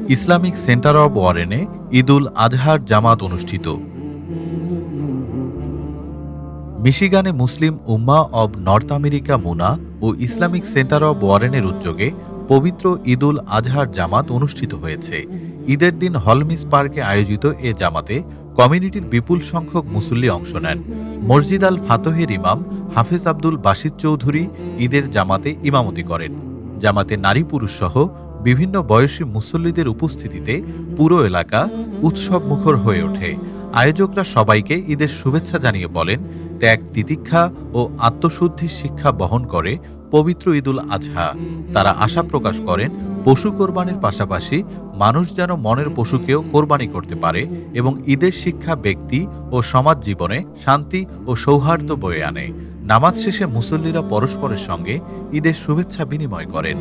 Islamic centre of ওয়ারেনে ঈদুল আজহার জামাত অনুষ্ঠিত। মিশিগানে Muslim Ummah of North America MUNA ও ইসলামিক সেন্টার অব ওয়ারেনের উদ্যোগে পবিত্র ঈদুল আজহার জামাত অনুষ্ঠিত হয়েছে। ঈদের দিন হলমিস পার্কে আয়োজিত এ জামাতে কমিউনিটির বিপুল সংখ্যক মুসল্লি অংশ নেন। মসজিদ আল ফাতহের ইমাম হাফেজ আব্দুল বাসিত চৌধুরী ঈদের জামাতে ইমামতি করেন। জামাতে নারী পুরুষ সহ বিভিন্ন বয়সী মুসল্লিদের উপস্থিতিতে পুরো এলাকা উৎসব মুখর হয়ে ওঠে। আয়োজকরা সবাইকে ঈদের শুভেচ্ছা জানিয়ে বলেন, ত্যাগ, তিতিক্ষা ও আত্মশুদ্ধির শিক্ষা বহন করে পবিত্র ঈদুল আজহা। তারা আশা প্রকাশ করেন, পশু কোরবানির পাশাপাশি মানুষ যেন মনের পশুকেও কোরবানি করতে পারে এবং ঈদের শিক্ষা ব্যক্তি ও সমাজ জীবনে শান্তি ও সৌহার্দ্য বয়ে আনে। নামাজ শেষে মুসল্লিরা পরস্পরের সঙ্গে ঈদের শুভেচ্ছা বিনিময় করেন।